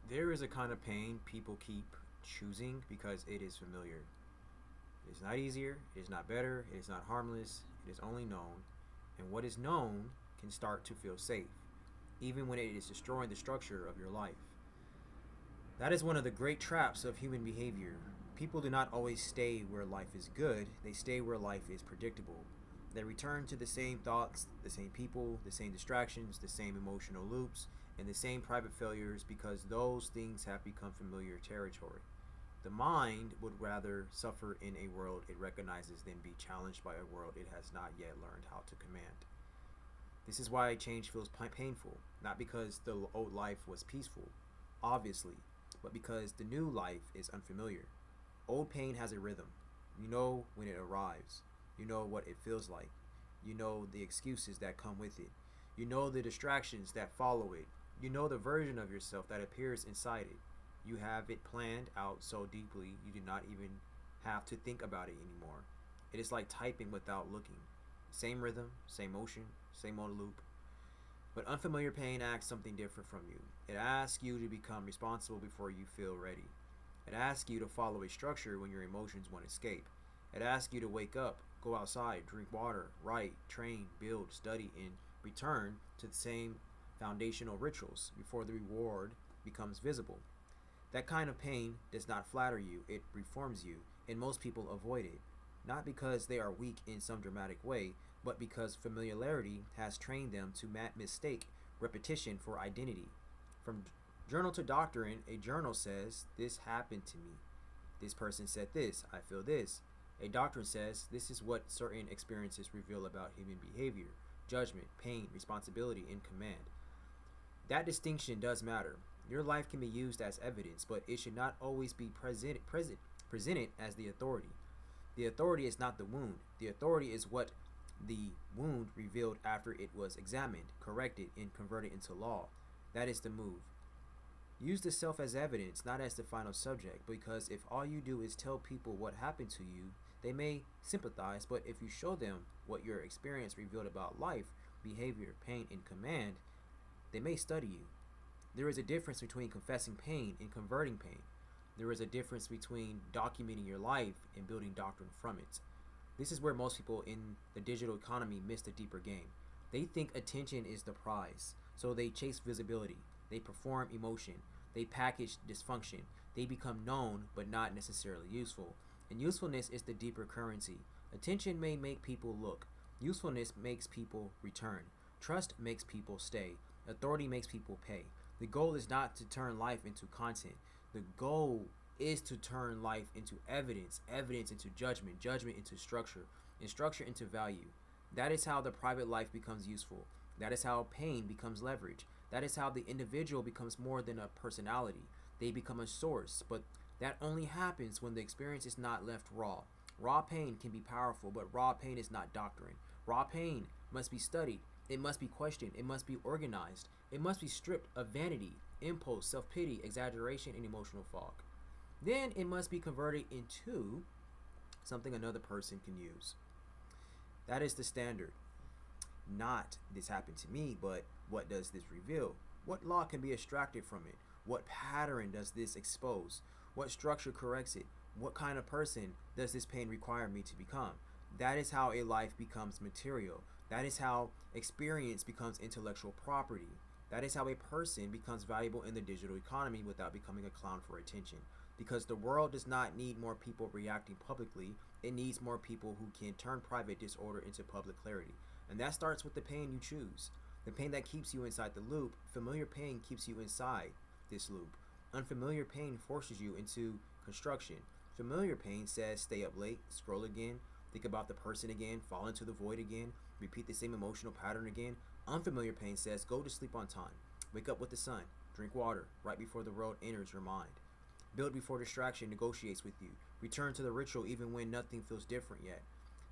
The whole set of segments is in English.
There is a kind of pain people keep choosing because it is familiar. It is not easier, it is not better, it is not harmless, it is only known. And what is known can start to feel safe, even when it is destroying the structure of your life. That is one of the great traps of human behavior. People do not always stay where life is good, they stay where life is predictable. They return to the same thoughts, the same people, the same distractions, the same emotional loops, and the same private failures because those things have become familiar territory. The mind would rather suffer in a world it recognizes than be challenged by a world it has not yet learned how to command. This is why change feels painful, not because the old life was peaceful, obviously, but because the new life is unfamiliar. Old pain has a rhythm. You know when it arrives. You know what it feels like. You know the excuses that come with it. You know the distractions that follow it. You know the version of yourself that appears inside it. You have it planned out so deeply you do not even have to think about it anymore. It is like typing without looking. Same rhythm, same motion, same old loop. But unfamiliar pain asks something different from you. It asks you to become responsible before you feel ready. It asks you to follow a structure when your emotions want escape. It asks you to wake up, go outside, drink water, write, train, build, study, and return to the same foundational rituals before the reward becomes visible. That kind of pain does not flatter you, it reforms you, and most people avoid it. Not because they are weak in some dramatic way, but because familiarity has trained them to mistake repetition for identity. From journal to doctrine, a journal says, "This happened to me." This person said this, "I feel this." A doctrine says, "This is what certain experiences reveal about human behavior, judgment, pain, responsibility, and command." That distinction does matter. Your life can be used as evidence, but it should not always be presented as the authority. The authority is not the wound. The authority is what the wound revealed after it was examined, corrected, and converted into law. That is the move. Use the self as evidence, not as the final subject, because if all you do is tell people what happened to you, they may sympathize, but if you show them what your experience revealed about life, behavior, pain, and command, they may study you. There is a difference between confessing pain and converting pain. There is a difference between documenting your life and building doctrine from it. This is where most people in the digital economy miss the deeper game. They think attention is the prize, so they chase visibility. They perform emotion. They package dysfunction. They become known but not necessarily useful. And usefulness is the deeper currency. Attention may make people look. Usefulness makes people return. Trust makes people stay. Authority makes people pay. The goal is not to turn life into content. The goal is to turn life into evidence, evidence into judgment, judgment into structure, and structure into value. That is how the private life becomes useful. That is how pain becomes leverage. That is how the individual becomes more than a personality. They become a source, but that only happens when the experience is not left raw. Raw pain can be powerful, but raw pain is not doctrine. Raw pain must be studied. It must be questioned. It must be organized. It must be stripped of vanity, impulse, self-pity, exaggeration, and emotional fog. Then it must be converted into something another person can use. That is the standard. Not "this happened to me," but what does this reveal? What law can be extracted from it? What pattern does this expose? What structure corrects it? What kind of person does this pain require me to become? That is how a life becomes material. That is how experience becomes intellectual property. That is how a person becomes valuable in the digital economy without becoming a clown for attention. Because the world does not need more people reacting publicly, it needs more people who can turn private disorder into public clarity. And that starts with the pain you choose. The pain that keeps you inside the loop. Familiar pain keeps you inside this loop. Unfamiliar pain forces you into construction. Familiar pain says stay up late, scroll again, think about the person again, fall into the void again, repeat the same emotional pattern again. Unfamiliar pain says go to sleep on time, wake up with the sun, drink water right before the world enters your mind. Build before distraction negotiates with you. Return to the ritual even when nothing feels different yet.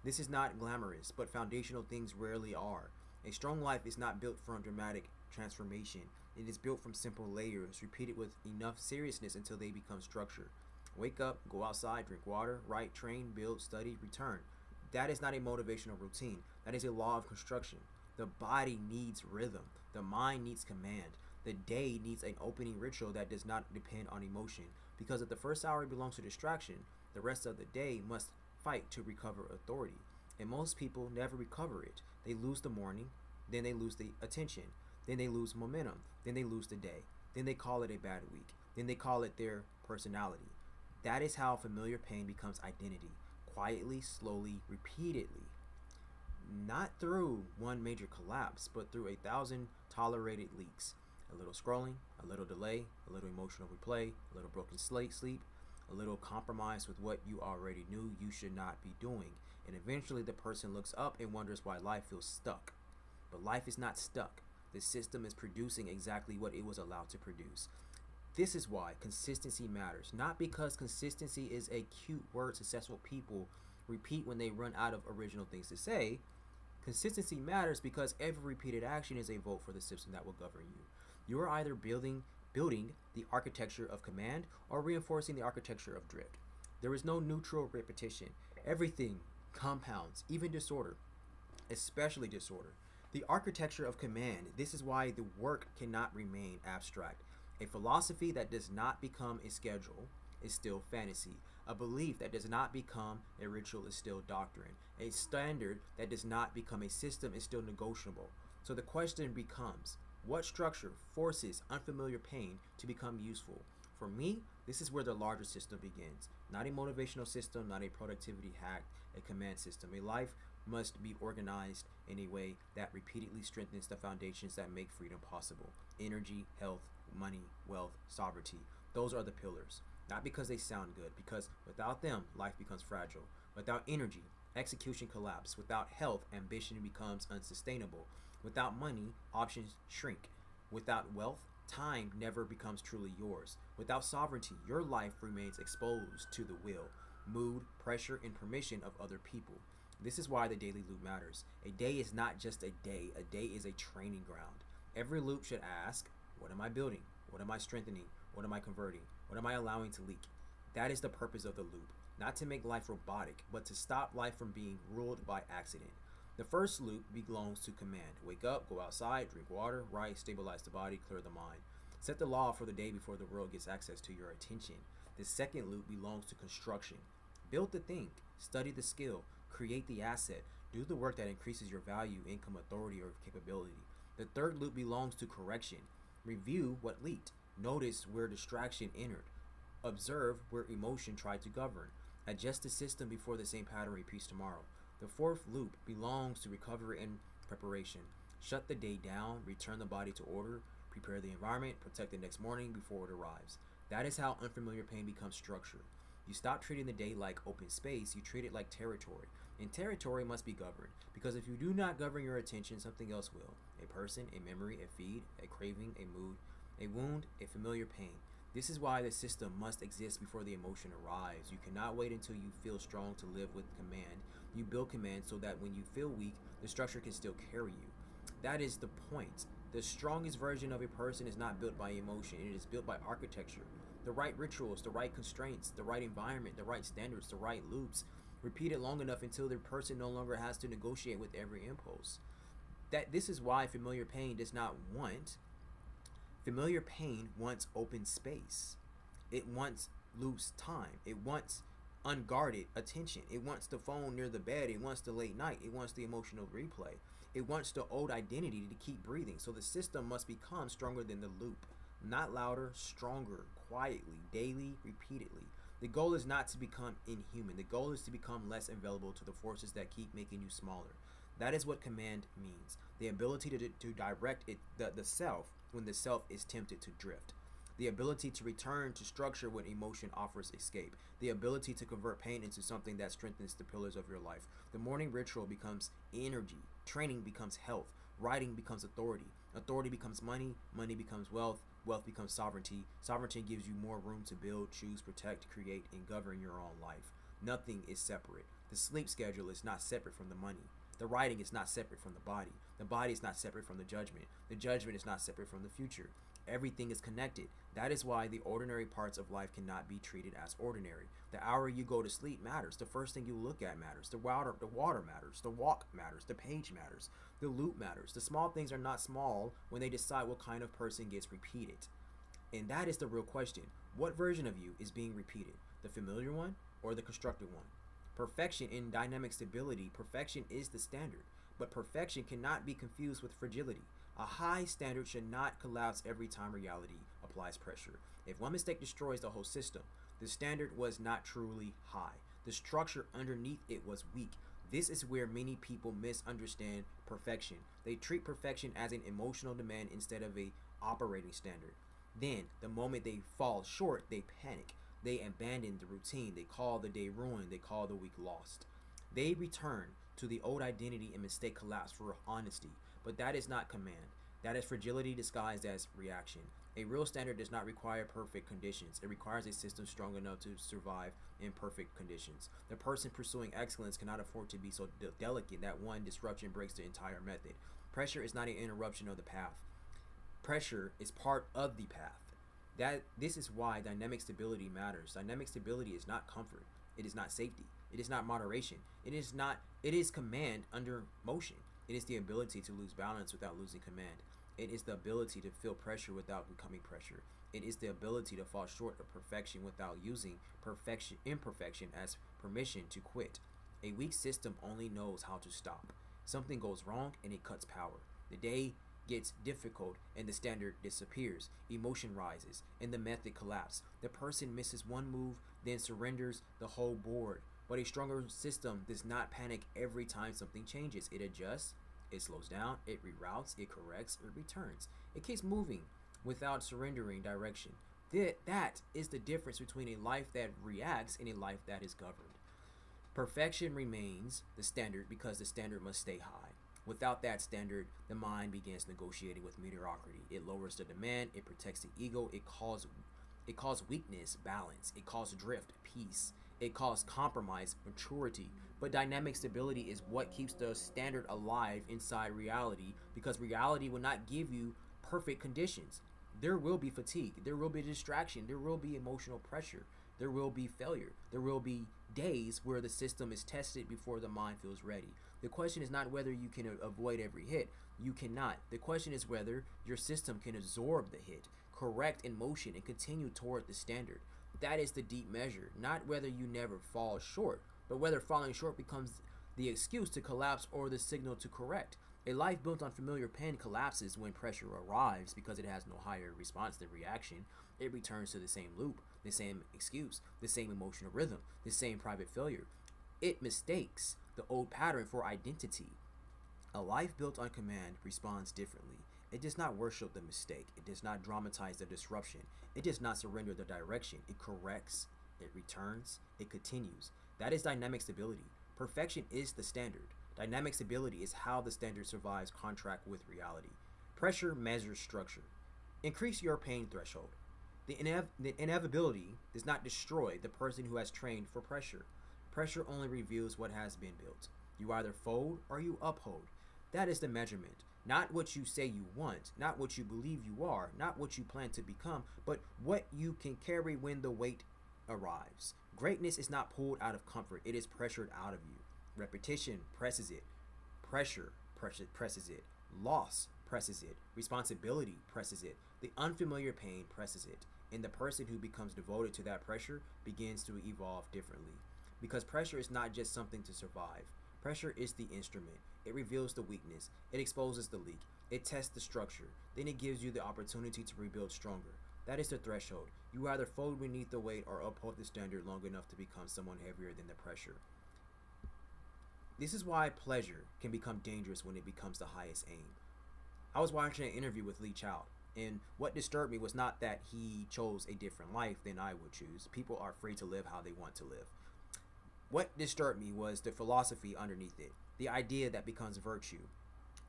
This is not glamorous, but foundational things rarely are. A strong life is not built from dramatic transformation. It is built from simple layers, repeated with enough seriousness until they become structure. Wake up, go outside, drink water, write, train, build, study, return. That is not a motivational routine. That is a law of construction. The body needs rhythm. The mind needs command. The day needs an opening ritual that does not depend on emotion, because if the first hour belongs to distraction, the rest of the day must fight to recover authority. And most people never recover it. They lose the morning, then they lose the attention, then they lose momentum, then they lose the day, then they call it a bad week, then they call it their personality. That is how familiar pain becomes identity, quietly, slowly, repeatedly. Not through one major collapse, but through 1,000 tolerated leaks. A little scrolling, a little delay, a little emotional replay, a little broken sleep, a little compromise with what you already knew you should not be doing. And eventually the person looks up and wonders why life feels stuck. But life is not stuck. The system is producing exactly what it was allowed to produce. This is why consistency matters. Not because consistency is a cute word successful people repeat when they run out of original things to say. Consistency matters because every repeated action is a vote for the system that will govern you. You are either building the architecture of command or reinforcing the architecture of drift. There is no neutral repetition. Everything compounds, even disorder, especially disorder. The architecture of command. This is why the work cannot remain abstract. A philosophy that does not become a schedule is still fantasy. A belief that does not become a ritual is still doctrine. A standard that does not become a system is still negotiable. So the question becomes, what structure forces unfamiliar pain to become useful? For me, this is where the larger system begins. Not a motivational system, not a productivity hack, a command system. A life must be organized in a way that repeatedly strengthens the foundations that make freedom possible. Energy, health, money, wealth, sovereignty. Those are the pillars. Not because they sound good, because without them, life becomes fragile. Without energy, execution collapses. Without health, ambition becomes unsustainable. Without money, options shrink. Without wealth, time never becomes truly yours. Without sovereignty, your life remains exposed to the will, mood, pressure, and permission of other people. This is why the daily loop matters. A day is not just a day is a training ground. Every loop should ask, what am I building? What am I strengthening? What am I converting? What am I allowing to leak? That is the purpose of the loop. Not to make life robotic, but to stop life from being ruled by accident. The first loop belongs to command. Wake up, go outside, drink water, write, stabilize the body, clear the mind. Set the law for the day before the world gets access to your attention. The second loop belongs to construction. Build the thing, study the skill, create the asset, do the work that increases your value, income, authority, or capability. The third loop belongs to correction. Review what leaked. Notice where distraction entered. Observe where emotion tried to govern. Adjust the system before the same pattern repeats tomorrow. The fourth loop belongs to recovery and preparation. Shut the day down, return the body to order, prepare the environment, protect the next morning before it arrives. That is how unfamiliar pain becomes structure. You stop treating the day like open space, you treat it like territory. And territory must be governed, because if you do not govern your attention, something else will. A person, a memory, a feed, a craving, a mood, a wound, a familiar pain. This is why the system must exist before the emotion arrives. You cannot wait until you feel strong to live with command. You build command so that when you feel weak, the structure can still carry you. That is the point. The strongest version of a person is not built by emotion. It is built by architecture. The right rituals, the right constraints, the right environment, the right standards, the right loops. Repeat it long enough until the person no longer has to negotiate with every impulse. This is why familiar pain does not want. Familiar pain wants open space. It wants loose time. It wants unguarded attention. It wants the phone near the bed. It wants the late night. It wants the emotional replay. It wants the old identity to keep breathing. So the system must become stronger than the loop. Not louder, stronger, quietly, daily, repeatedly. The goal is not to become inhuman. The goal is to become less available to the forces that keep making you smaller. That is what command means. The ability to direct the self when the self is tempted to drift. The ability to return to structure when emotion offers escape. The ability to convert pain into something that strengthens the pillars of your life. The morning ritual becomes energy. Training becomes health. Writing becomes authority. Authority becomes money. Money becomes wealth. Wealth becomes sovereignty. Sovereignty gives you more room to build, choose, protect, create, and govern your own life. Nothing is separate. The sleep schedule is not separate from the money. The writing is not separate from the body. The body is not separate from the judgment. The judgment is not separate from the future. everything is connected. That is why the ordinary parts of life cannot be treated as ordinary. The hour you go to sleep matters. The first thing you look at matters. The water matters. The walk matters. The page matters. The loop matters. The small things are not small when they decide what kind of person gets repeated. And that is the real question. What version of you is being repeated? The familiar one or the constructed one? Perfection in dynamic stability, perfection is the standard. But perfection cannot be confused with fragility. A high standard should not collapse every time reality applies pressure. If one mistake destroys the whole system, the standard was not truly high. The structure underneath it was weak. This is where many people misunderstand perfection. They treat perfection as an emotional demand instead of a operating standard. Then, the moment they fall short, they panic. They abandon the routine. They call the day ruined. They call the week lost. They return to the old identity and mistake collapse for honesty. But that is not command. That is fragility disguised as reaction. A real standard does not require perfect conditions. It requires a system strong enough to survive in perfect conditions. The person pursuing excellence cannot afford to be so delicate that one disruption breaks the entire method. Pressure is not an interruption of the path. Pressure is part of the path. This is why dynamic stability matters. Dynamic stability is not comfort. It is not safety. It is not moderation. It is command under motion. It is the ability to lose balance without losing command. It is the ability to feel pressure without becoming pressure. It is the ability to fall short of perfection without using imperfection as permission to quit. A weak system only knows how to stop. Something goes wrong and it cuts power. The day gets difficult and the standard disappears. Emotion rises and the method collapses. The person misses one move, then surrenders the whole board. But a stronger system does not panic every time something changes. It adjusts, it slows down, it reroutes, it corrects, it returns. It keeps moving without surrendering direction. That is the difference between a life that reacts and a life that is governed. Perfection remains the standard because the standard must stay high. Without that standard, the mind begins negotiating with mediocrity. It lowers the demand, it protects the ego, it calls weakness balance, it calls drift peace. It calls compromise maturity. But dynamic stability is what keeps the standard alive inside reality, because reality will not give you perfect conditions. There will be fatigue. There will be distraction. There will be emotional pressure. There will be failure. There will be days where the system is tested before the mind feels ready. The question is not whether you can avoid every hit. You cannot. The question is whether your system can absorb the hit, correct in motion, and continue toward the standard. That is the deep measure, not whether you never fall short, but whether falling short becomes the excuse to collapse or the signal to correct. A life built on familiar pain collapses when pressure arrives because it has no higher response than reaction. It returns to the same loop, the same excuse, the same emotional rhythm, the same private failure. It mistakes the old pattern for identity. A life built on command responds differently. It does not worship the mistake. It does not dramatize the disruption. It does not surrender the direction. It corrects. It returns. It continues. That is dynamic stability. Perfection is the standard. Dynamic stability is how the standard survives contract with reality. Pressure measures structure. Increase your pain threshold. The inevitability does not destroy the person who has trained for pressure. Pressure only reveals what has been built. You either fold or you uphold. That is the measurement. Not what you say you want, not what you believe you are, not what you plan to become, but what you can carry when the weight arrives. Greatness is not pulled out of comfort, it is pressured out of you. Repetition presses it. Pressure presses it. Loss presses it. Responsibility presses it. The unfamiliar pain presses it. And the person who becomes devoted to that pressure begins to evolve differently. Because pressure is not just something to survive. Pressure is the instrument. It reveals the weakness. It exposes the leak. It tests the structure. Then it gives you the opportunity to rebuild stronger. That is the threshold. You either fold beneath the weight or uphold the standard long enough to become someone heavier than the pressure. This is why pleasure can become dangerous when it becomes the highest aim. I was watching an interview with Lee Child, and what disturbed me was not that he chose a different life than I would choose. People are free to live how they want to live. What disturbed me was the philosophy underneath it. The idea that becomes virtue,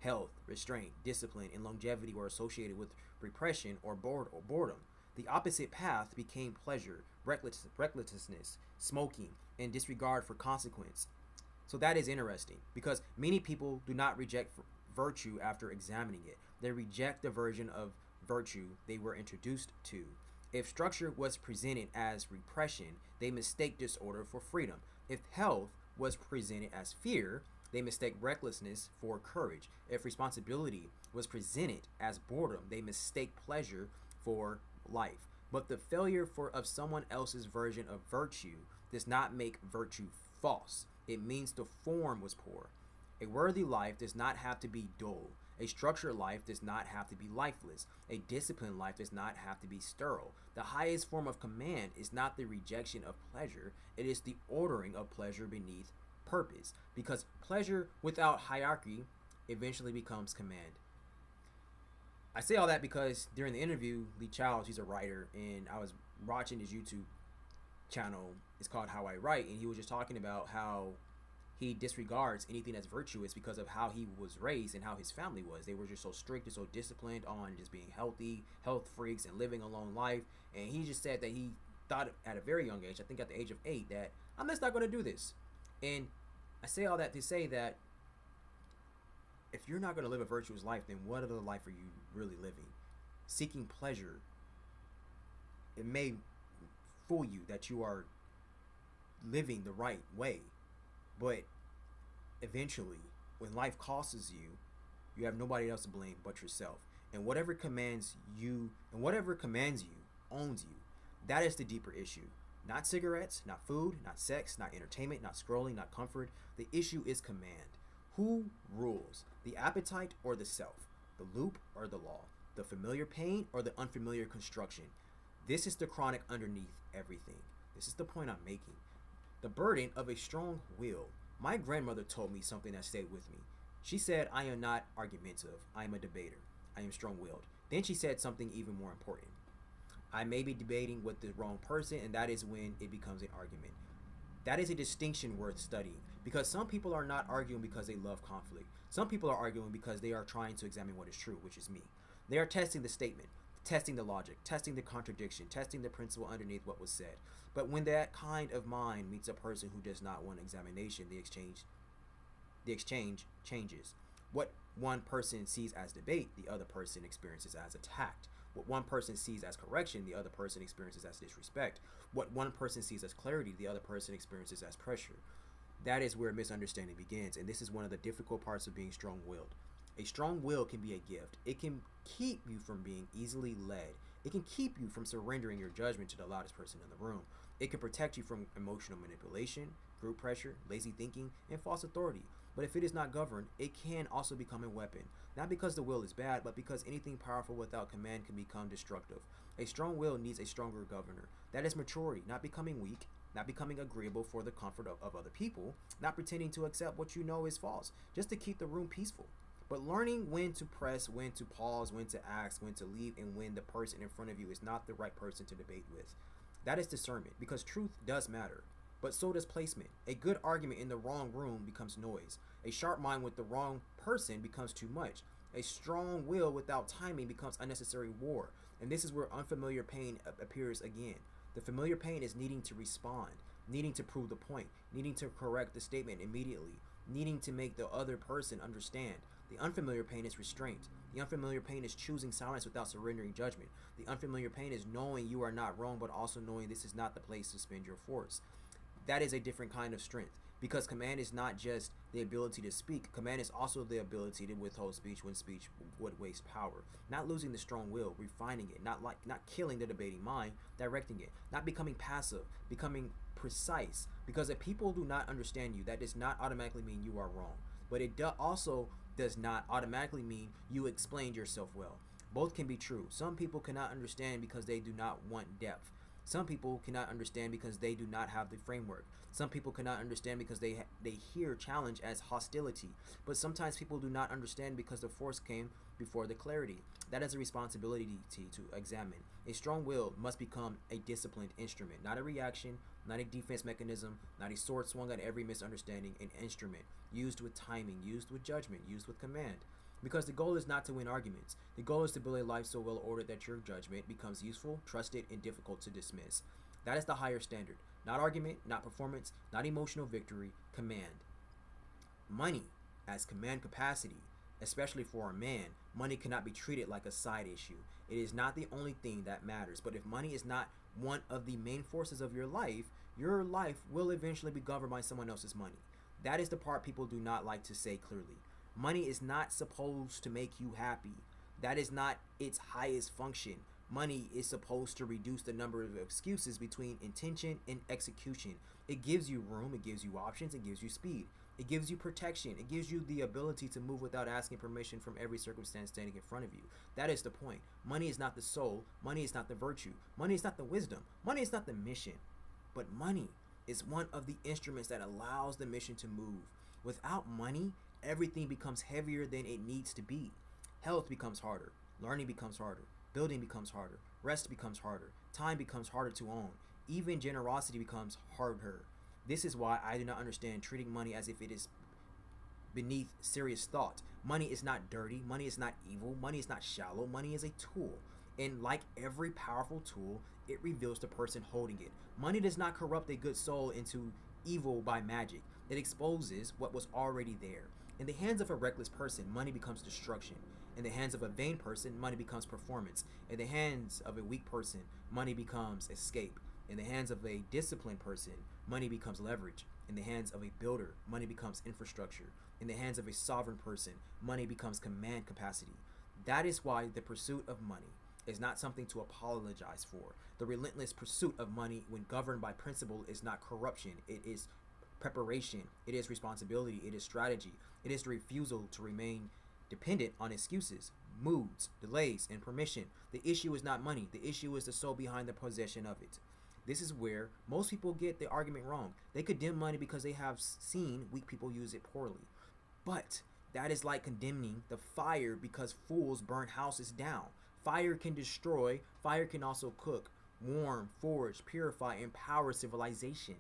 health, restraint, discipline, and longevity were associated with repression or boredom. The opposite path became pleasure, recklessness, smoking, and disregard for consequence. So that is interesting because many people do not reject virtue after examining it. They reject the version of virtue they were introduced to. If structure was presented as repression, they mistake disorder for freedom. If health was presented as fear, they mistake recklessness for courage. If responsibility was presented as boredom, they mistake pleasure for life. But the failure of someone else's version of virtue does not make virtue false. It means the form was poor. A worthy life does not have to be dull. A structured life does not have to be lifeless. A disciplined life does not have to be sterile. The highest form of command is not the rejection of pleasure, it is the ordering of pleasure beneath purpose. Because pleasure without hierarchy eventually becomes command. I say all that because during the interview, Lee Childs, he's a writer, and I was watching his YouTube channel. It's called How I Write, and he was just talking about how he disregards anything that's virtuous because of how he was raised and how his family was. They were just so strict and so disciplined on just being healthy, health freaks, and living a long life. And he just said that he thought at a very young age, I think at the age of 8, that I'm just not going to do this. And I say all that to say that if you're not going to live a virtuous life, then what other life are you really living? Seeking pleasure, it may fool you that you are living the right way, but eventually, when life costs you, you have nobody else to blame but yourself. And whatever commands you owns you. That is the deeper issue. Not cigarettes, not food, not sex, not entertainment, not scrolling, not comfort. The issue is command. Who rules? The appetite or the self? The loop or the law? The familiar pain or the unfamiliar construction? This is the chronic underneath everything. This is the point I'm making. The burden of a strong will. My grandmother told me something that stayed with me. She said, I am not argumentative. I am a debater. I am strong-willed. Then she said something even more important. I may be debating with the wrong person, and that is when it becomes an argument. That is a distinction worth studying, because some people are not arguing because they love conflict. Some people are arguing because they are trying to examine what is true, which is me. They are testing the statement, testing the logic, testing the contradiction, testing the principle underneath what was said. But when that kind of mind meets a person who does not want examination, the exchange changes. What one person sees as debate, the other person experiences as attack. What one person sees as correction, the other person experiences as disrespect. What one person sees as clarity, the other person experiences as pressure. That is where misunderstanding begins, and this is one of the difficult parts of being strong-willed. A strong will can be a gift. It can keep you from being easily led. It can keep you from surrendering your judgment to the loudest person in the room. It can protect you from emotional manipulation, group pressure, lazy thinking, and false authority. But if it is not governed, it can also become a weapon. Not because the will is bad, but because anything powerful without command can become destructive. A strong will needs a stronger governor. That is maturity, not becoming weak, not becoming agreeable for the comfort of other people, not pretending to accept what you know is false, just to keep the room peaceful. But learning when to press, when to pause, when to ask, when to leave, and when the person in front of you is not the right person to debate with. That is discernment, because truth does matter, but so does placement. A good argument in the wrong room becomes noise. A sharp mind with the wrong person becomes too much. A strong will without timing becomes unnecessary war. And this is where unfamiliar pain appears again. The familiar pain is needing to respond, needing to prove the point, needing to correct the statement immediately, needing to make the other person understand. The unfamiliar pain is restraint. The unfamiliar pain is choosing silence without surrendering judgment. The unfamiliar pain is knowing you are not wrong, but also knowing this is not the place to spend your force. That is a different kind of strength, because command is not just the ability to speak. Command is also the ability to withhold speech when speech would waste power. Not losing the strong will, refining it, not killing the debating mind, directing it, not becoming passive, becoming precise. Because if people do not understand you, that does not automatically mean you are wrong. But it also does not automatically mean you explained yourself well. Both can be true. Some people cannot understand because they do not want depth. Some people cannot understand because they do not have the framework. Some people cannot understand because they hear challenge as hostility. But sometimes people do not understand because the force came before the clarity. That is a responsibility to examine. A strong will must become a disciplined instrument, not a reaction, not a defense mechanism, not a sword swung at every misunderstanding. An instrument used with timing, used with judgment, used with command. Because the goal is not to win arguments. The goal is to build a life so well ordered that your judgment becomes useful, trusted, and difficult to dismiss. That is the higher standard. Not argument, not performance, not emotional victory, command. Money as command capacity especially for a man, money cannot be treated like a side issue. It is not the only thing that matters. But if money is not one of the main forces of your life will eventually be governed by someone else's money. That is the part people do not like to say clearly. Money is not supposed to make you happy. That is not its highest function. Money is supposed to reduce the number of excuses between intention and execution. It gives you room, it gives you options, it gives you speed. It gives you protection. It gives you the ability to move without asking permission from every circumstance standing in front of you. That is the point. Money is not the soul. Money is not the virtue. Money is not the wisdom. Money is not the mission. But money is one of the instruments that allows the mission to move. Without money, everything becomes heavier than it needs to be. Health becomes harder. Learning becomes harder. Building becomes harder. Rest becomes harder. Time becomes harder to own. Even generosity becomes harder. This is why I do not understand treating money as if it is beneath serious thought. Money is not dirty. Money is not evil. Money is not shallow. Money is a tool. And like every powerful tool, it reveals the person holding it. Money does not corrupt a good soul into evil by magic. It exposes what was already there. In the hands of a reckless person, money becomes destruction. In the hands of a vain person, money becomes performance. In the hands of a weak person, money becomes escape. In the hands of a disciplined person, money becomes leverage. In the hands of a builder, money becomes infrastructure. In the hands of a sovereign person, money becomes command capacity. That is why the pursuit of money is not something to apologize for. The relentless pursuit of money, when governed by principle, is not corruption. It is preparation. It is responsibility. It is strategy. It is the refusal to remain dependent on excuses, moods, delays, and permission. The issue is not money. The issue is the soul behind the possession of it. This is where most people get the argument wrong. They condemn money because they have seen weak people use it poorly. But that is like condemning the fire because fools burn houses down. Fire can destroy. Fire can also cook, warm, forge, purify, empower civilization.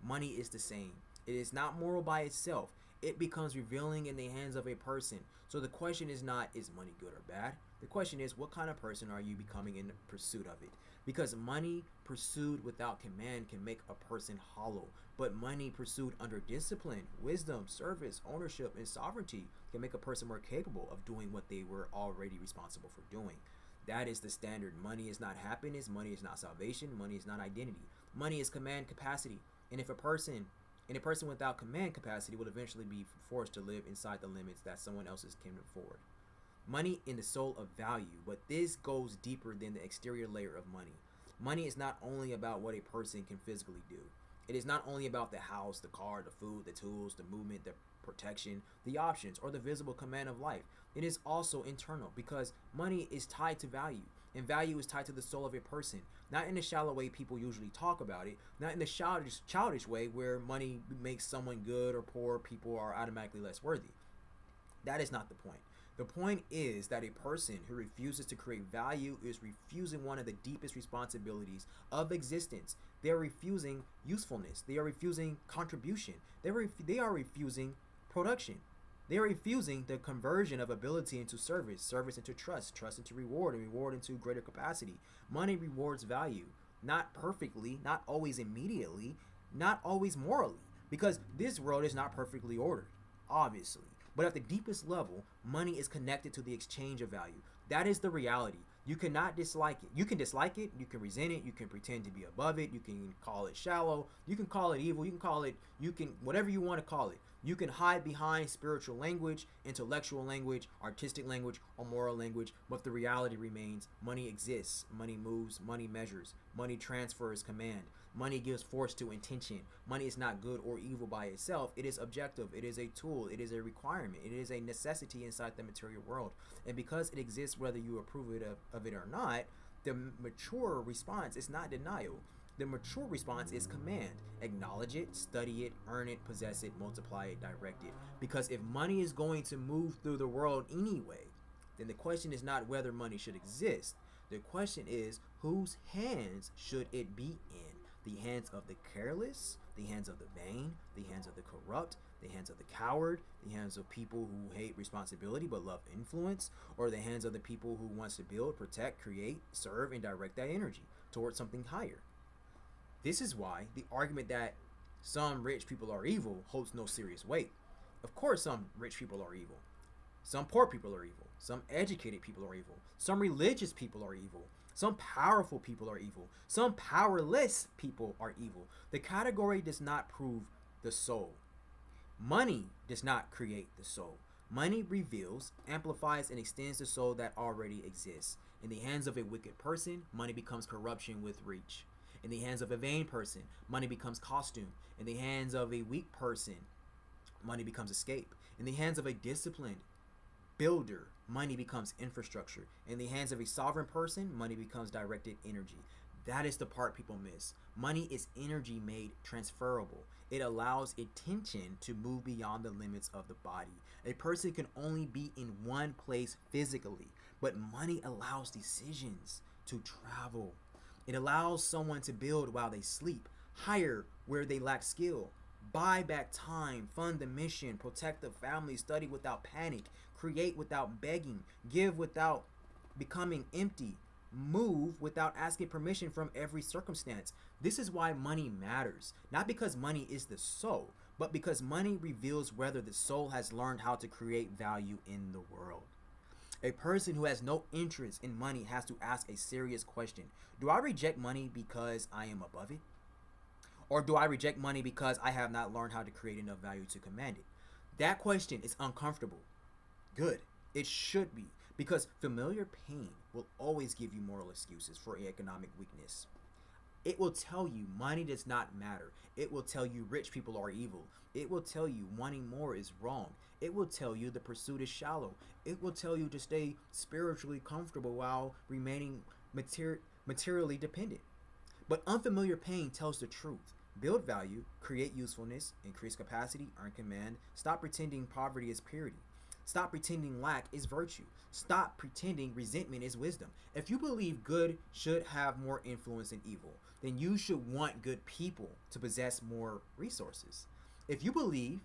Money is the same. It is not moral by itself. It becomes revealing in the hands of a person. So the question is not, is money good or bad? The question is, what kind of person are you becoming in pursuit of it? Because money pursued without command can make a person hollow. But money pursued under discipline, wisdom, service, ownership, and sovereignty can make a person more capable of doing what they were already responsible for doing. That is the standard. Money is not happiness. Money is not salvation. Money is not identity. Money is command capacity. And a person without command capacity will eventually be forced to live inside the limits that someone else's can afford. Money in the soul of value, but this goes deeper than the exterior layer of money. Money is not only about what a person can physically do. It is not only about the house, the car, the food, the tools, the movement, the protection, the options, or the visible command of life. It is also internal because money is tied to value, and value is tied to the soul of a person. Not in the shallow way people usually talk about it, not in the childish way where money makes someone good or poor people are automatically less worthy. That is not the point. The point is that a person who refuses to create value is refusing one of the deepest responsibilities of existence. They are refusing usefulness. They are refusing contribution. They are refusing production. They are refusing the conversion of ability into service, service into trust, trust into reward, and reward into greater capacity. Money rewards value, not perfectly, not always immediately, not always morally, because this world is not perfectly ordered, obviously. But at the deepest level, money is connected to the exchange of value. That is the reality. You cannot dislike it. You can dislike it, you can resent it, you can pretend to be above it, you can call it shallow, you can call it evil, whatever you want to call it. You can hide behind spiritual language, intellectual language, artistic language, or moral language, but the reality remains. Money exists, money moves, money measures, money transfers command. Money gives force to intention. Money is not good or evil by itself. It is objective. It is a tool. It is a requirement. It is a necessity inside the material world. And because it exists whether you approve of it or not, the mature response is not denial. The mature response is command. Acknowledge it, study it, earn it, possess it, multiply it, direct it. Because if money is going to move through the world anyway, then the question is not whether money should exist. The question is, whose hands should it be in? The hands of the careless, the hands of the vain, the hands of the corrupt, the hands of the coward, the hands of people who hate responsibility but love influence, or the hands of the people who wants to build, protect, create, serve, and direct that energy towards something higher. This is why the argument that some rich people are evil holds no serious weight. Of course some rich people are evil. Some poor people are evil. Some educated people are evil. Some religious people are evil. Some powerful people are evil. Some powerless people are evil. The category does not prove the soul. Money does not create the soul. Money reveals, amplifies, and extends the soul that already exists. In the hands of a wicked person, money becomes corruption with reach. In the hands of a vain person, money becomes costume. In the hands of a weak person, money becomes escape. In the hands of a disciplined builder, money becomes infrastructure. In the hands of a sovereign person, money becomes directed energy. That is the part people miss. Money is energy made transferable. It allows attention to move beyond the limits of the body. A person can only be in one place physically, but money allows decisions to travel. It allows someone to build while they sleep, hire where they lack skill, buy back time, fund the mission, protect the family, study without panic, create without begging, give without becoming empty, move without asking permission from every circumstance. This is why money matters. Not because money is the soul, but because money reveals whether the soul has learned how to create value in the world. A person who has no interest in money has to ask a serious question. Do I reject money because I am above it? Or do I reject money because I have not learned how to create enough value to command it? That question is uncomfortable. Good. It should be. Because familiar pain will always give you moral excuses for economic weakness. It will tell you money does not matter. It will tell you rich people are evil. It will tell you wanting more is wrong. It will tell you the pursuit is shallow. It will tell you to stay spiritually comfortable while remaining materially dependent. But unfamiliar pain tells the truth. Build value, create usefulness, increase capacity, earn command. Stop pretending poverty is purity. Stop pretending lack is virtue. Stop pretending resentment is wisdom. If you believe good should have more influence than evil, then you should want good people to possess more resources. If you believe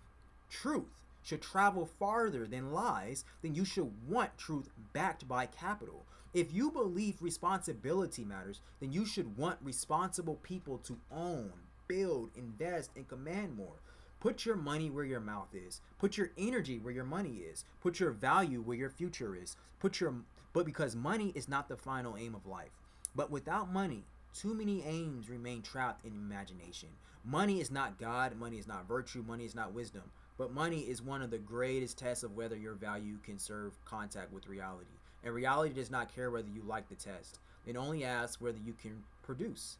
truth should travel farther than lies, then you should want truth backed by capital. If you believe responsibility matters, then you should want responsible people to own, build, invest, and command more. Put your money where your mouth is. Put your energy where your money is. Put your value where your future is. But because money is not the final aim of life. But without money, too many aims remain trapped in imagination. Money is not God, money is not virtue, money is not wisdom. But money is one of the greatest tests of whether your value can serve contact with reality. And reality does not care whether you like the test. It only asks whether you can produce.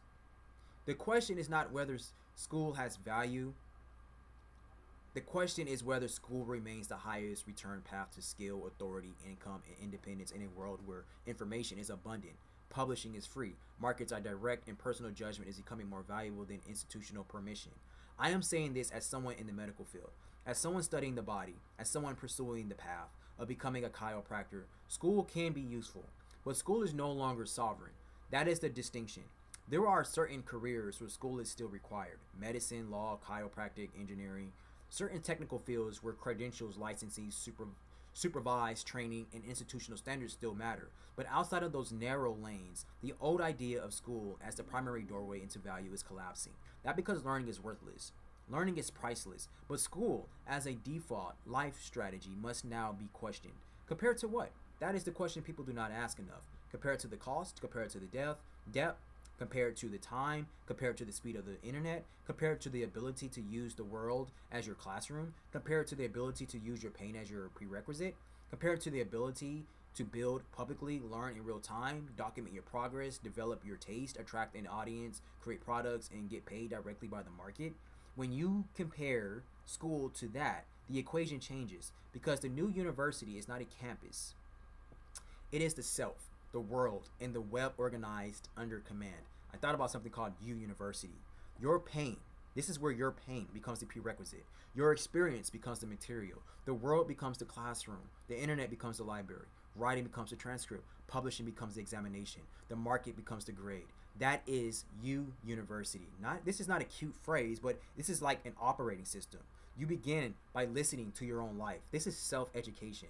The question is not whether school has value. The question is whether school remains the highest return path to skill, authority, income, and independence in a world where information is abundant, publishing is free, markets are direct, and personal judgment is becoming more valuable than institutional permission. I am saying this as someone in the medical field, as someone studying the body, as someone pursuing the path of becoming a chiropractor. School can be useful, but school is no longer sovereign. That is the distinction. There are certain careers where school is still required: medicine, law, chiropractic, engineering. Certain technical fields where credentials, licensing, supervised training, and institutional standards still matter. But outside of those narrow lanes, the old idea of school as the primary doorway into value is collapsing. Not because learning is worthless. Learning is priceless. But school, as a default life strategy, must now be questioned. Compared to what? That is the question people do not ask enough. Compared to the cost, compared to the depth, compared to the time, compared to the speed of the internet, compared to the ability to use the world as your classroom, compared to the ability to use your pain as your prerequisite, compared to the ability to build publicly, learn in real time, document your progress, develop your taste, attract an audience, create products, and get paid directly by the market. When you compare school to that, the equation changes, because the new university is not a campus. It is the self, the world, and the web organized under command. I thought about something called U-University. Your pain, this is where your pain becomes the prerequisite. Your experience becomes the material. The world becomes the classroom. The internet becomes the library. Writing becomes the transcript. Publishing becomes the examination. The market becomes the grade. That is U-University. This is not a cute phrase, but this is like an operating system. You begin by listening to your own life. This is self-education.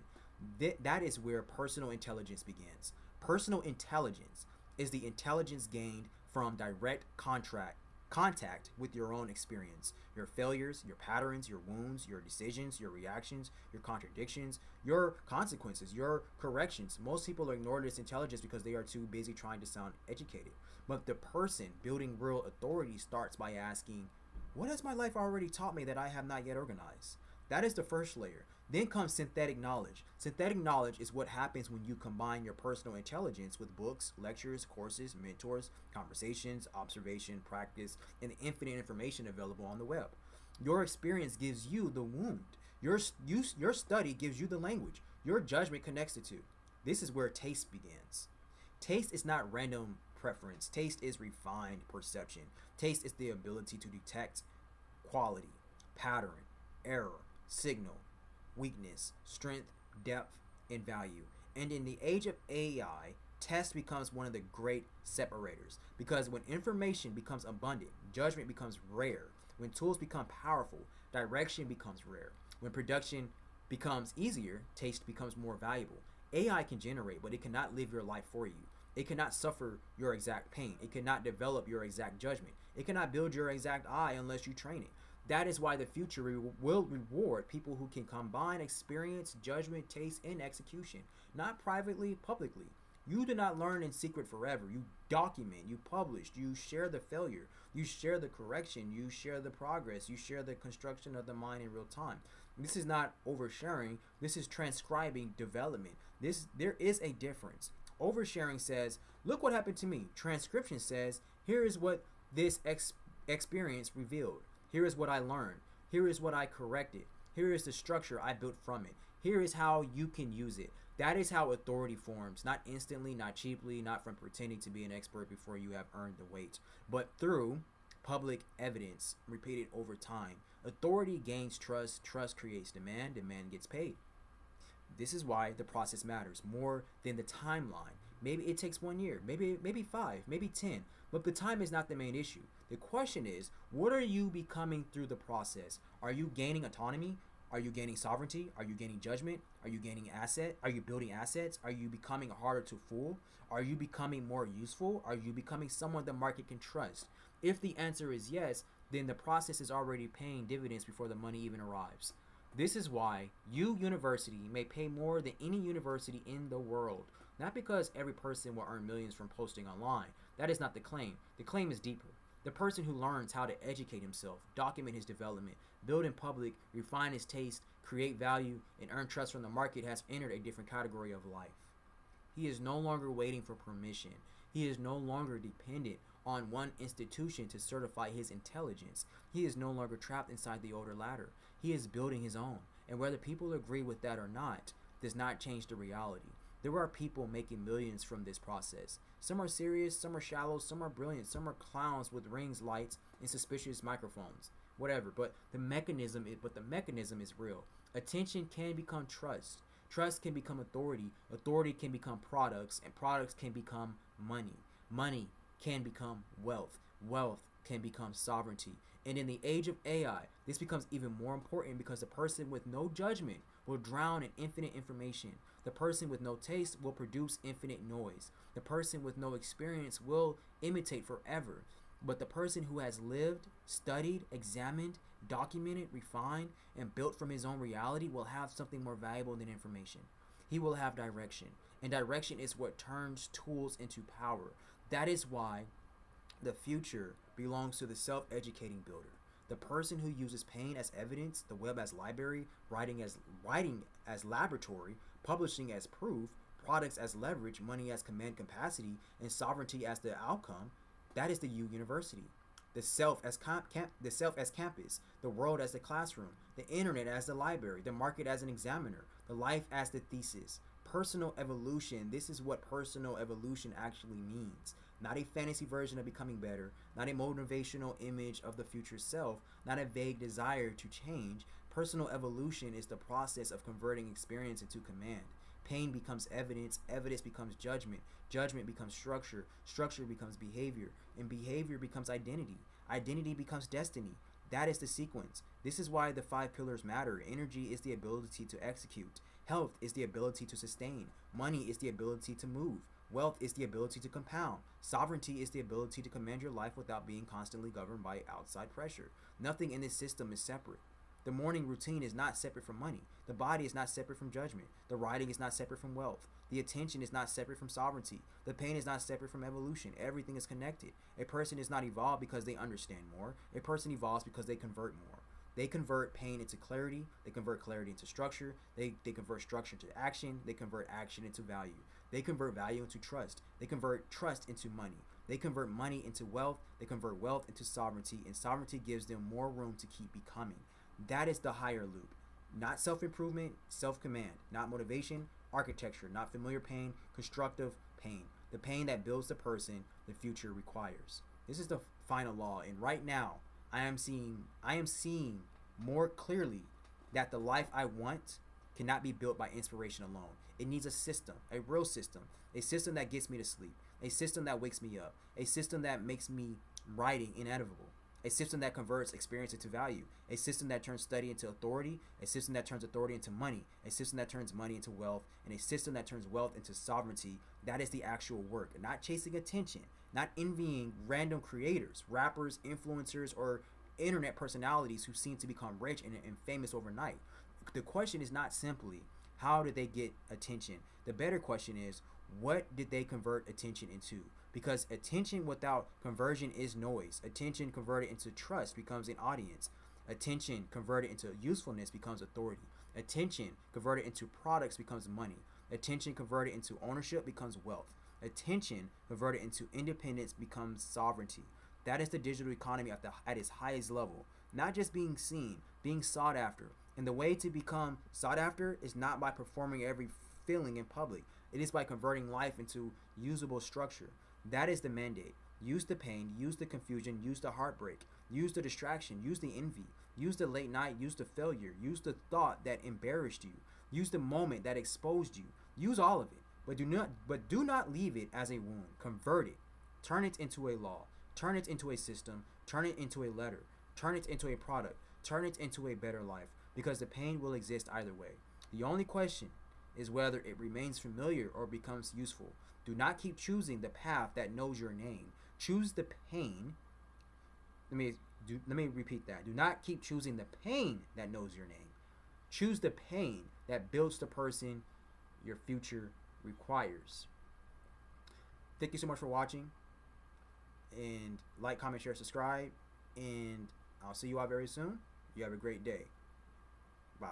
That is where personal intelligence begins. Personal intelligence is the intelligence gained from direct contact contact with your own experience, your failures, your patterns, your wounds, your decisions, your reactions, your contradictions, your consequences, your corrections. Most people ignore this intelligence because they are too busy trying to sound educated. But the person building real authority starts by asking, what has my life already taught me that I have not yet organized? That is the first layer. Then comes synthetic knowledge. Synthetic knowledge is what happens when you combine your personal intelligence with books, lectures, courses, mentors, conversations, observation, practice, and the infinite information available on the web. Your experience gives you the wound. Your study gives you the language. Your judgment connects the two. This is where taste begins. Taste is not random preference. Taste is refined perception. Taste is the ability to detect quality, pattern, error, signal, weakness, strength, depth, and value. And in the age of AI, test becomes one of the great separators, because when information becomes abundant, judgment becomes rare. When tools become powerful, direction becomes rare. When production becomes easier, taste becomes more valuable. AI can generate, but it cannot live your life for you. It cannot suffer your exact pain. It cannot develop your exact judgment. It cannot build your exact eye unless you train it. That is why the future will reward people who can combine experience, judgment, taste, and execution, not privately, publicly. You do not learn in secret forever. You document, you publish, you share the failure, you share the correction, you share the progress, you share the construction of the mind in real time. This is not oversharing. This is transcribing development. There is a difference. Oversharing says, look what happened to me. Transcription says, here is what this experience revealed. Here is what I learned. Here is what I corrected. Here is the structure I built from it. Here is how you can use it. That is how authority forms, not instantly, not cheaply, not from pretending to be an expert before you have earned the weight, but through public evidence repeated over time. Authority gains trust, trust creates demand, demand gets paid. This is why the process matters more than the timeline. Maybe it takes 1 year, maybe 5, maybe 10, but the time is not the main issue. The question is, what are you becoming through the process? Are you gaining autonomy? Are you gaining sovereignty? Are you gaining judgment? Are you gaining asset? Are you building assets? Are you becoming harder to fool? Are you becoming more useful? Are you becoming someone the market can trust? If the answer is yes, then the process is already paying dividends before the money even arrives. This is why you university may pay more than any university in the world. Not because every person will earn millions from posting online. That is not the claim. The claim is deeper. The person who learns how to educate himself, document his development, build in public, refine his taste, create value, and earn trust from the market has entered a different category of life. He is no longer waiting for permission. He is no longer dependent on one institution to certify his intelligence. He is no longer trapped inside the older ladder. He is building his own. And whether people agree with that or not does not change the reality. There are people making millions from this process. Some are serious, some are shallow, some are brilliant, some are clowns with rings, lights, and suspicious microphones. Whatever, but the mechanism is real. Attention can become trust. Trust can become authority. Authority can become products, and products can become money. Money can become wealth. Wealth can become sovereignty. And in the age of AI, this becomes even more important because the person with no judgment will drown in infinite information. The person with no taste will produce infinite noise. The person with no experience will imitate forever. But the person who has lived, studied, examined, documented, refined, and built from his own reality will have something more valuable than information. He will have direction. And direction is what turns tools into power. That is why the future belongs to the self-educating builder. The person who uses pain as evidence, the web as library, writing as laboratory, publishing as proof, products as leverage, money as command capacity, and sovereignty as the outcome, that is the university. The self as campus, the world as the classroom, the internet as the library, the market as an examiner, the life as the thesis. Personal evolution, this is what personal evolution actually means. Not a fantasy version of becoming better, not a motivational image of the future self, not a vague desire to change. Personal evolution is the process of converting experience into command. Pain becomes evidence, evidence becomes judgment, judgment becomes structure, structure becomes behavior, and behavior becomes identity. Identity becomes destiny. That is the sequence. This is why the 5 pillars matter. Energy is the ability to execute. Health is the ability to sustain. Money is the ability to move. Wealth is the ability to compound. Sovereignty is the ability to command your life without being constantly governed by outside pressure. Nothing in this system is separate. The morning routine is not separate from money. The body is not separate from judgment. The writing is not separate from wealth. The attention is not separate from sovereignty. The pain is not separate from evolution. Everything is connected. A person is not evolved because they understand more. A person evolves because they convert more. They convert pain into clarity. They convert clarity into structure. They convert structure into action. They convert action into value. They convert value into trust. They convert trust into money. They convert money into wealth. They convert wealth into sovereignty. And sovereignty gives them more room to keep becoming. That is the higher loop. Not self-improvement, self-command. Not motivation, architecture. Not familiar pain, constructive pain. The pain that builds the person the future requires. This is the final law. And right now, I am seeing more clearly that the life I want cannot be built by inspiration alone. It needs a system, a real system, a system that gets me to sleep, a system that wakes me up, a system that makes me writing inevitable, a system that converts experience into value, a system that turns study into authority, a system that turns authority into money, a system that turns money into wealth, and a system that turns wealth into sovereignty. That is the actual work, not chasing attention, not envying random creators, rappers, influencers, or internet personalities who seem to become rich and famous overnight. The question is not simply, how did they get attention? The better question is, what did they convert attention into? Because attention without conversion is noise. Attention converted into trust becomes an audience. Attention converted into usefulness becomes authority. Attention converted into products becomes money. Attention converted into ownership becomes wealth. Attention converted into independence becomes sovereignty. That is the digital economy at its highest level. Not just being seen, being sought after. And the way to become sought after is not by performing every feeling in public. It is by converting life into usable structure. That is the mandate. Use the pain, use the confusion, use the heartbreak, use the distraction, use the envy, use the late night, use the failure, use the thought that embarrassed you, use the moment that exposed you. Use all of it, but do not leave it as a wound. Convert it. Turn it into a law. Turn it into a system. Turn it into a letter. Turn it into a product. Turn it into a better life, because the pain will exist either way. The only question is whether it remains familiar or becomes useful. Do not keep choosing the path that knows your name. Choose the pain. Let me repeat that. Do not keep choosing the pain that knows your name. Choose the pain that builds the person your future requires. Thank you so much for watching. And like, comment, share, subscribe. And I'll see you all very soon. You have a great day. Bye.